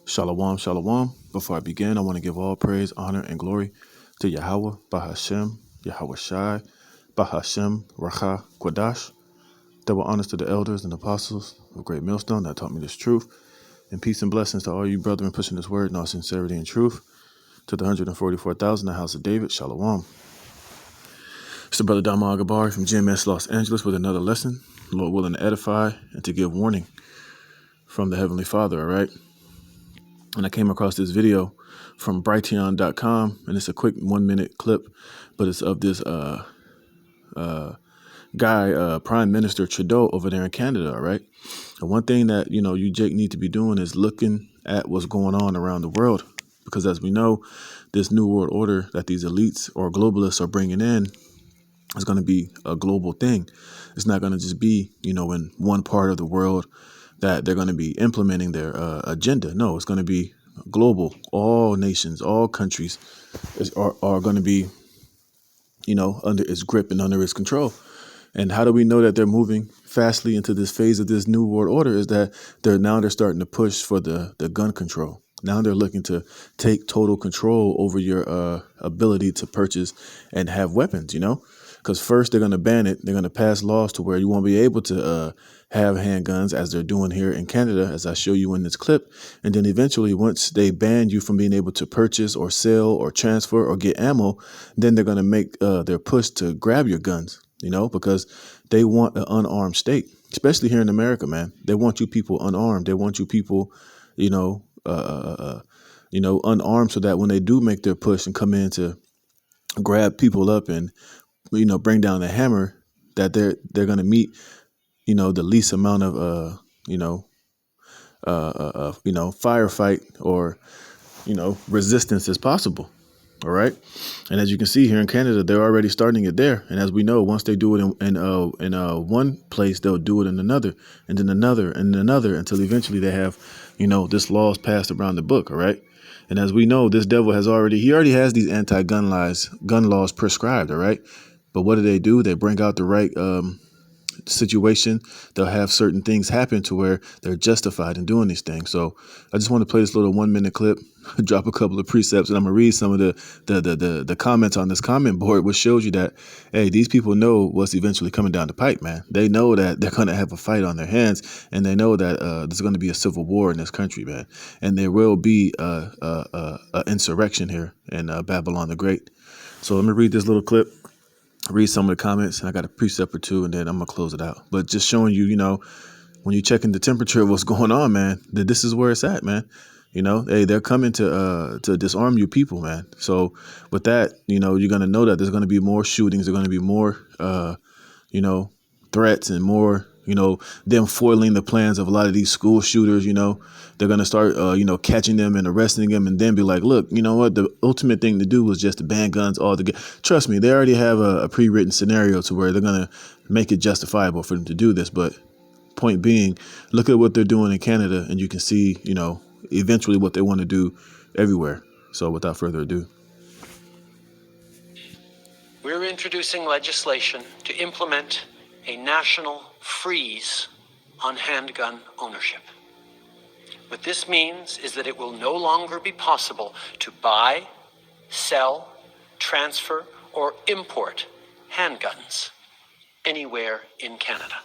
Shalom, shalom. Before I begin, I want to give all praise, honor, and glory to Yahweh, Bahashem, Yahweh Shai, Bahashem, Racha, Kwadash. Double honors to the elders and apostles of Great Millstone that taught me this truth. And peace and blessings to all you brethren pushing this word in all sincerity and truth. To the 144,000 in the house of David, shalom. It's the brother Dama Agabar from GMS Los Angeles with another lesson. Lord willing to edify and to give warning from the Heavenly Father, all right? And I came across this video from Brighteon.com, and it's a quick 1-minute clip, but it's of this guy, Prime Minister Trudeau over there in Canada, all right? And one thing that, you, Jake, need to be doing is looking at what's going on around the world. Because as we know, this new world order that these elites or globalists are bringing in is going to be a global thing. It's not going to just be, in one part of the world that they're going to be implementing their agenda. No, it's going to be global. All nations, all countries are going to be, under its grip and under its control. And how do we know that they're moving fastly into this phase of this new world order is that they're starting to push for the gun control. Now they're looking to take total control over your ability to purchase and have weapons, because first they're going to ban it. They're going to pass laws to where you won't be able to have handguns as they're doing here in Canada, as I show you in this clip. And then eventually, once they ban you from being able to purchase or sell or transfer or get ammo, then they're going to make their push to grab your guns, because they want an unarmed state, especially here in America, man. They want you people unarmed. They want you people, unarmed, so that when they do make their push and come in to grab people up and bring down the hammer, that they're going to meet the least amount of firefight or resistance as possible. All right. And as you can see here in Canada, they're already starting it there. And as we know, once they do it in one place, they'll do it in another and then another and another until eventually they have, this law is passed around the book. All right. And as we know, this devil he already has these anti-gun laws prescribed. All right. But what do? They bring out the right situation. They'll have certain things happen to where they're justified in doing these things. So I just want to play this little 1-minute clip, drop a couple of precepts, and I'm gonna read some of the comments on this comment board, which shows you that, hey, these people know what's eventually coming down the pipe, man. They know that they're gonna have a fight on their hands, and they know that there's gonna be a civil war in this country, man, and there will be a insurrection here in Babylon the Great. So let me read this little clip, read some of the comments, and I got a precept or two, and then I'm gonna close it out. But just showing you, when you're checking the temperature of what's going on, man, that this is where it's at, man. Hey, they're coming to disarm you people, man. So with that, you're gonna know that there's gonna be more shootings. There's gonna be more, threats and more, them foiling the plans of a lot of these school shooters. They're gonna start, catching them and arresting them, and then be like, look, you know what? The ultimate thing to do was just to ban guns altogether. Trust me, they already have a pre-written scenario to where they're gonna make it justifiable for them to do this. But point being, look at what they're doing in Canada, and you can see, eventually what they want to do everywhere. So without further ado. We're introducing legislation to implement a national freeze on handgun ownership. What this means is that it will no longer be possible to buy, sell, transfer, or import handguns anywhere in Canada.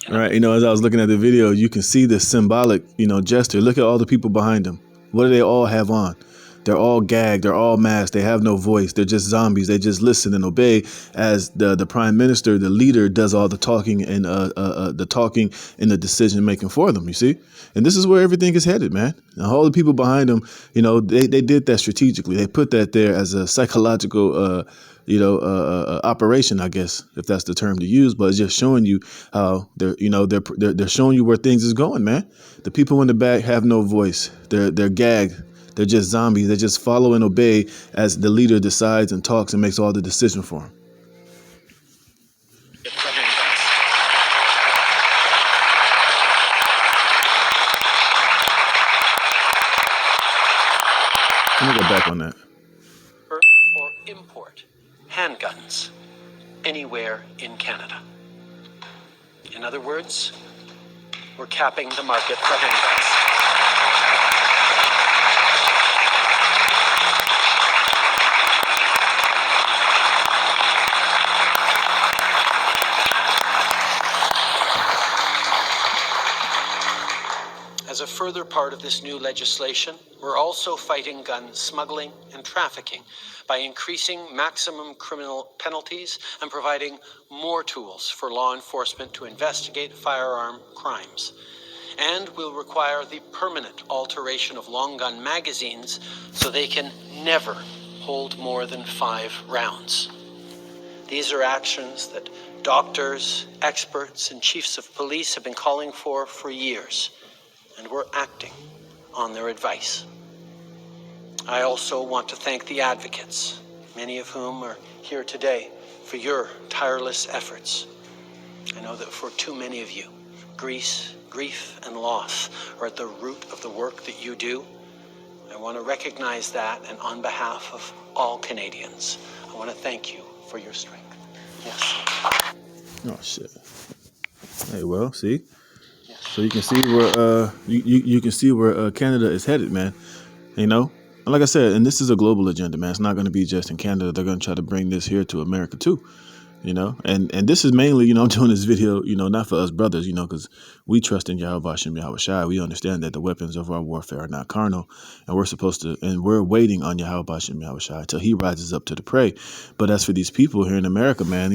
All right, as I was looking at the video, you can see the symbolic, gesture. Look at all the people behind them. What do they all have on? They're all gagged. They're all masked. They have no voice. They're just zombies. They just listen and obey as the prime minister, the leader, does all the talking and the talking and the decision making for them. You see, and this is where everything is headed, man. And all the people behind them, they did that strategically. They put that there as a psychological, operation, I guess, if that's the term to use. But it's just showing you how they're showing you where things is going, man. The people in the back have no voice. They're gagged. They're just zombies. They just follow and obey as the leader decides and talks and makes all the decision for them. Let me go back on that. Or import handguns anywhere in Canada. In other words, we're capping the market for handguns. As a further part of this new legislation, we're also fighting gun smuggling and trafficking by increasing maximum criminal penalties and providing more tools for law enforcement to investigate firearm crimes. And we'll require the permanent alteration of long gun magazines so they can never hold more than 5 rounds. These are actions that doctors, experts, and chiefs of police have been calling for years, and we're acting on their advice. I also want to thank the advocates, many of whom are here today, for your tireless efforts. I know that for too many of you, grief, and loss are at the root of the work that you do. I want to recognize that, and on behalf of all Canadians, I want to thank you for your strength. Yes. Oh shit. Hey, well, see, so you can see where you can see where Canada is headed, man. You know, and like I said, and this is a global agenda, man. It's not going to be just in Canada. They're going to try to bring this here to America too. You know, and this is mainly, I'm doing this video, not for us brothers, because we trust in Yahweh Shem Yahweh Shai. We understand that the weapons of our warfare are not carnal, and we're waiting on Yahweh Shem Yahweh Shai till he rises up to the prey. But as for these people here in America, man,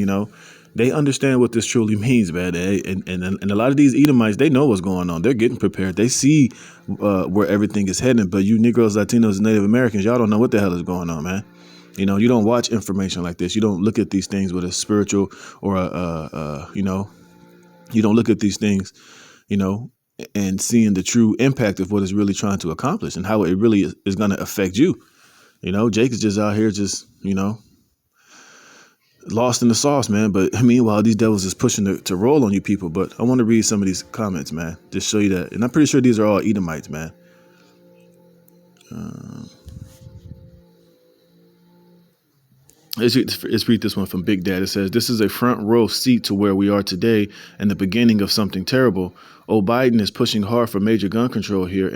they understand what this truly means, man. And a lot of these Edomites, they know what's going on. They're getting prepared. They see where everything is heading. But you Negroes, Latinos, and Native Americans, y'all don't know what the hell is going on, man. You don't watch information like this. You don't look at these things with a spiritual or you don't look at these things, and seeing the true impact of what it's really trying to accomplish and how it really is going to affect you. Jake is just out here just, lost in the sauce, man. But meanwhile, these devils is pushing to roll on you people. But I want to read some of these comments, man, just show you that. And I'm pretty sure these are all Edomites, man. Let's read this one from Big Dad. It says, "This is a front row seat to where we are today and the beginning of something terrible. Biden is pushing hard for major gun control here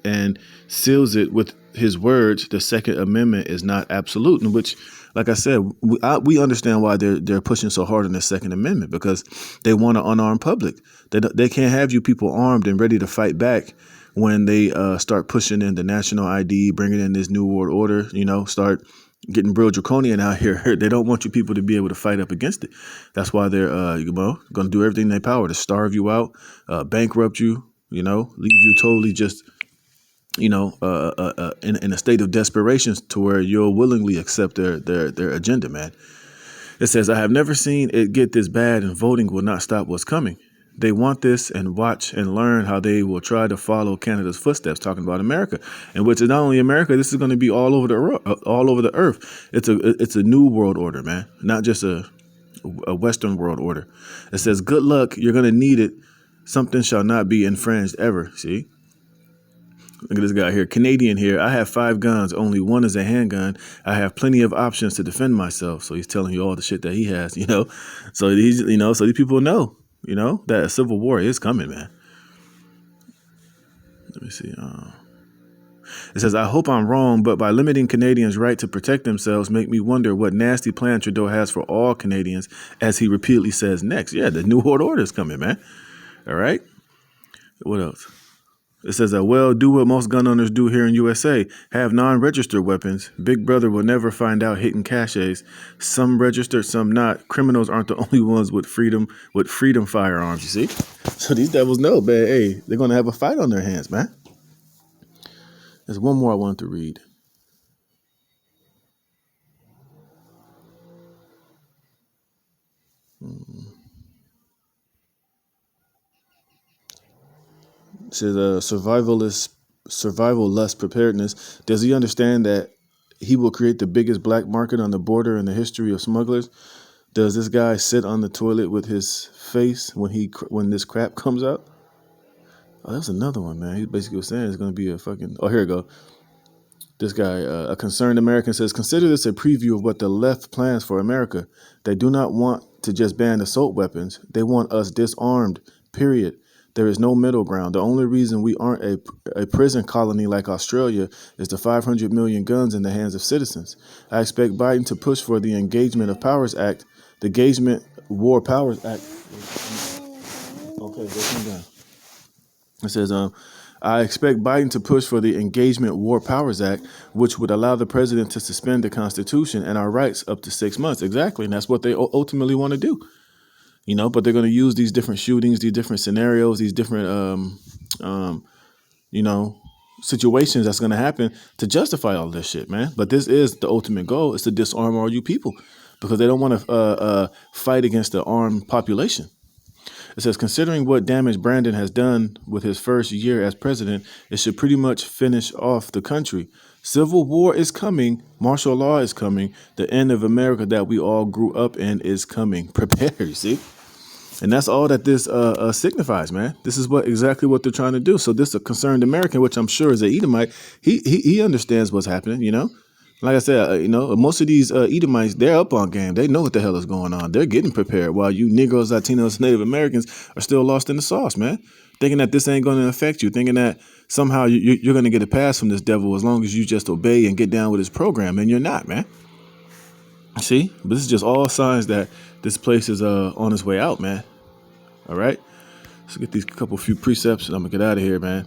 and seals it with his words. The Second Amendment is not absolute." In which, like I said, we understand why they're pushing so hard on the Second Amendment, because they want an unarmed public. They can't have you people armed and ready to fight back when they start pushing in the national ID, bringing in this new world order. Start getting real draconian out here. They don't want you people to be able to fight up against it. That's why they're going to do everything in their power to starve you out, bankrupt you, leave you totally just, in a state of desperation to where you'll willingly accept their agenda, man. It says, "I have never seen it get this bad, and voting will not stop what's coming. They want this, and watch and learn how they will try to follow Canada's footsteps," talking about America, and which is not only America. This is going to be all over the earth. It's a new world order, man, not just a Western world order. It says, "Good luck. You're going to need it. Something shall not be infringed ever." See? Look at this guy here, Canadian here. "I have 5 guns. Only one is a handgun. I have plenty of options to defend myself." So he's telling you all the shit that he has, So these, so these people know. That a civil war is coming, man. Let me see. It says, "I hope I'm wrong, but by limiting Canadians' right to protect themselves, make me wonder what nasty plan Trudeau has for all Canadians," as he repeatedly says next. Yeah, the New World Order is coming, man. All right. What else? It says, "Well, do what most gun owners do here in USA. Have non-registered weapons. Big Brother will never find out hidden caches. Some registered, some not. Criminals aren't the only ones with freedom firearms." You see? So these devils know, man, hey, they're going to have a fight on their hands, man. There's one more I wanted to read. It says, survival less preparedness. Does he understand that he will create the biggest black market on the border in the history of smugglers? Does this guy sit on the toilet with his face when this crap comes out? Oh, that's another one, man. He basically was saying it's going to be a fucking... Oh, here we go. This guy, a concerned American, says, "Consider this a preview of what the left plans for America. They do not want to just ban assault weapons. They want us disarmed, period. There is no middle ground. The only reason we aren't a prison colony like Australia is the 500 million guns in the hands of citizens. I expect Biden to push for the Engagement of Powers Act, the Engagement War Powers Act." Okay, they come down. It says, I expect Biden to push for the Engagement War Powers Act, which would allow the president to suspend the Constitution and our rights up to 6 months. Exactly. And that's what they ultimately want to do. But they're going to use these different shootings, these different scenarios, these different, um, you know, situations that's going to happen to justify all this shit, man. But this is the ultimate goal, is to disarm all you people, because they don't want to fight against the armed population. It says, considering what damage Brandon has done with his first year as president, it should pretty much finish off the country. Civil war is coming. Martial law is coming. The end of America that we all grew up in is coming. Prepare, you see? And that's all that this signifies, man. This is exactly what they're trying to do. So this a concerned American, which I'm sure is a Edomite, he understands what's happening. Like I said, most of these Edomites, they're up on game. They know what the hell is going on. They're getting prepared, while you Negroes, Latinos, Native Americans are still lost in the sauce, man. Thinking that this ain't going to affect you, thinking that somehow you're going to get a pass from this devil as long as you just obey and get down with his program, and you're not, man. See, but this is just all signs that this place is on its way out, man. All right, let's get these few precepts, and I'm gonna get out of here, man.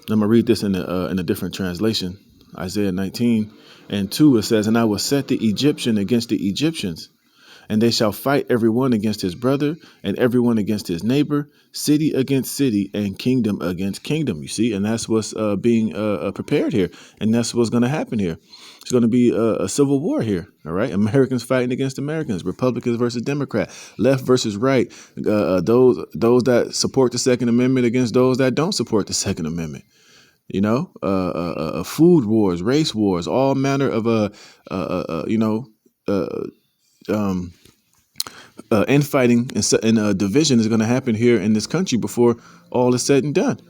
I'm gonna read this in a different translation. Isaiah 19:2, it says, "And I will set the Egyptian against the Egyptians, and they shall fight everyone against his brother, and everyone against his neighbor, city against city, and kingdom against kingdom." You see, and that's what's being prepared here, and that's what's going to happen here. It's going to be a civil war here. All right, Americans fighting against Americans, Republicans versus Democrat, left versus right, those that support the Second Amendment against those that don't support the Second Amendment. Food wars, race wars, all manner of infighting and division is going to happen here in this country before all is said and done.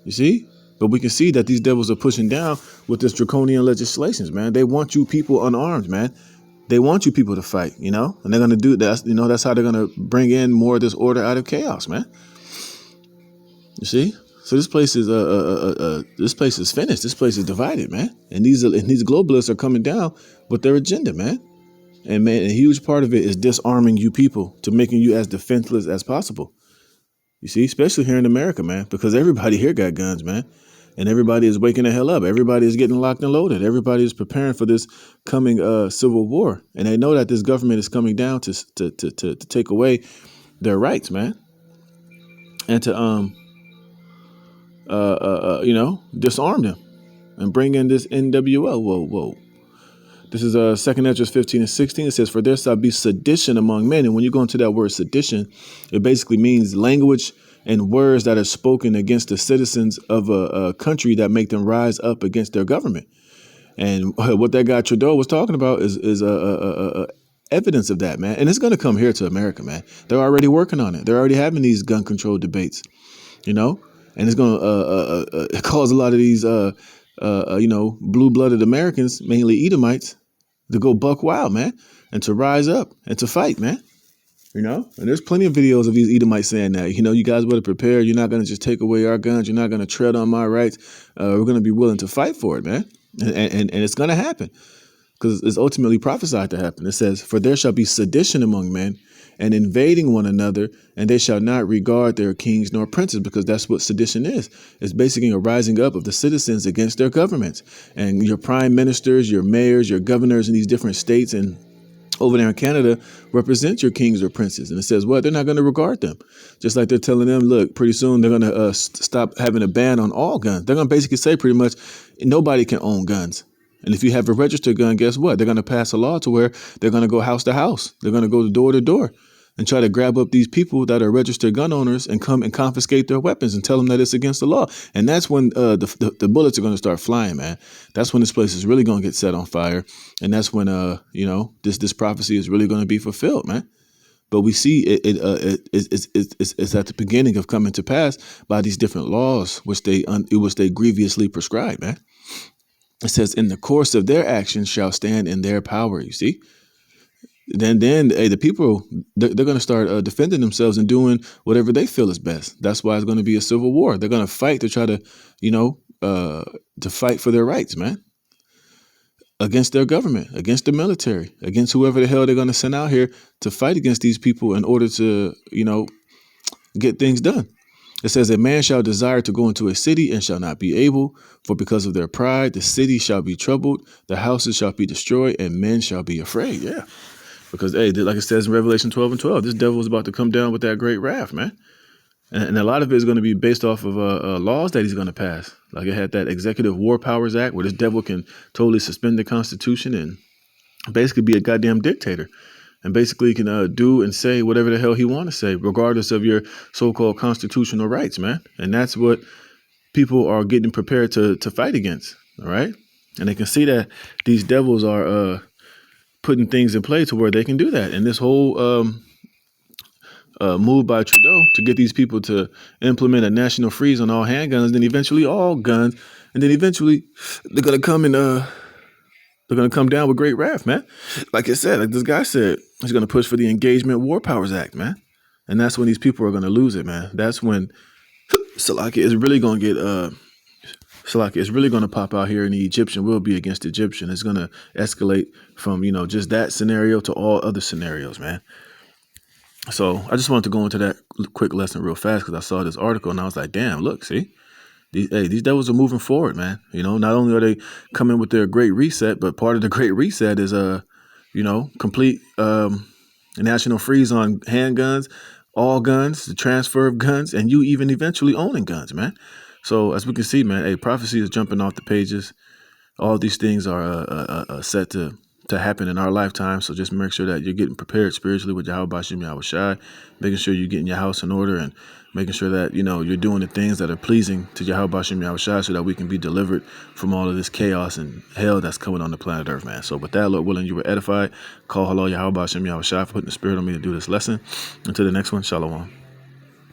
You see? But we can see that these devils are pushing down with this draconian legislations, man. They want you people unarmed, man. They want you people to fight, and they're going to do that. That's how they're going to bring in more of this order out of chaos, man. You see? So this place is finished. This place is divided, man. And these globalists are coming down with their agenda, man. And man, a huge part of it is disarming you people to making you as defenseless as possible. You see, especially here in America, man, because everybody here got guns, man. And everybody is waking the hell up. Everybody is getting locked and loaded. Everybody is preparing for this coming civil war. And they know that this government is coming down to take away their rights, man. And to disarm them and bring in this NWO. Whoa. This is 2 Ezra 15:16. It says, "For there shall be sedition among men." And when you go into that word sedition, it basically means language and words that are spoken against the citizens of a country that make them rise up against their government. And what that guy Trudeau was talking about is evidence of that, man. And it's going to come here to America, man. They're already working on it. They're already having these gun control debates, and it's going to cause a lot of these, blue-blooded Americans, mainly Edomites, to go buck wild, man, and to rise up and to fight, man. And there's plenty of videos of these Edomites saying that, you guys better prepare. You're not going to just take away our guns. You're not going to tread on my rights. We're going to be willing to fight for it, man. And it's going to happen because it's ultimately prophesied to happen. It says, "For there shall be sedition among men, and invading one another, and they shall not regard their kings nor princes," because that's what sedition is. It's basically a rising up of the citizens against their governments. And your prime ministers, your mayors, your governors in these different states and over there in Canada represent your kings or princes. And it says, they're not going to regard them. Just like they're telling them, look, pretty soon they're going to stop having a ban on all guns. They're going to basically say pretty much nobody can own guns. And if you have a registered gun, guess what? They're going to pass a law to where they're going to go house to house. They're going to go door to door and try to grab up these people that are registered gun owners and come and confiscate their weapons and tell them that it's against the law. And that's when the bullets are going to start flying, man. That's when this place is really going to get set on fire. And that's when, this prophecy is really going to be fulfilled, man. But we see it's at the beginning of coming to pass by these different laws, which they grievously prescribe, man. It says, "In the course of their actions shall stand in their power." You see, then the people they're going to start defending themselves and doing whatever they feel is best. That's why it's going to be a civil war. They're going to fight to try to, to fight for their rights, man, against their government, against the military, against whoever the hell they're going to send out here to fight against these people in order to, get things done. It says, a man shall desire to go into a city and shall not be able, for because of their pride, the city shall be troubled, the houses shall be destroyed, and men shall be afraid. Yeah. Because, hey, like it says in Revelation 12 and 12, this devil is about to come down with that great wrath, man. And a lot of it is going to be based off of laws that he's going to pass. Like it had that Executive War Powers Act where this devil can totally suspend the Constitution and basically be a goddamn dictator. And basically can do and say whatever the hell he want to say, regardless of your so-called constitutional rights, man. And that's what people are getting prepared to fight against, all right? And they can see that these devils are putting things in play to where they can do that. And this whole move by Trudeau to get these people to implement a national freeze on all handguns, then eventually all guns, and then eventually they're gonna come and they're gonna come down with great wrath, man. Like I said, like this guy said, he's gonna push for the Engagement War Powers Act, man. And that's when these people are gonna lose it, man. That's when Salaki is really gonna get Salaki is really gonna pop out here, and the Egyptian will be against Egyptian. It's gonna escalate from just that scenario to all other scenarios, man. So I just wanted to go into that quick lesson real fast because I saw this article and I was like, damn, look, see, these devils are moving forward, man. Not only are they coming with their great reset, but part of the great reset is complete national freeze on handguns, all guns, the transfer of guns, and you even eventually owning guns, man. So as we can see, man, prophecy is jumping off the pages. All these things are set to happen in our lifetime. So just make sure that you're getting prepared spiritually with Yahweh Bashim Yahweh Shai, making sure you're getting your house in order and making sure that, you're doing the things that are pleasing to Yahweh Bashim Yahweh Shai so that we can be delivered from all of this chaos and hell that's coming on the planet Earth, man. So with that, Lord willing, you were edified. Call hello Yahweh Bashim Yahweh Shai for putting the spirit on me to do this lesson. Until the next one, Shalom.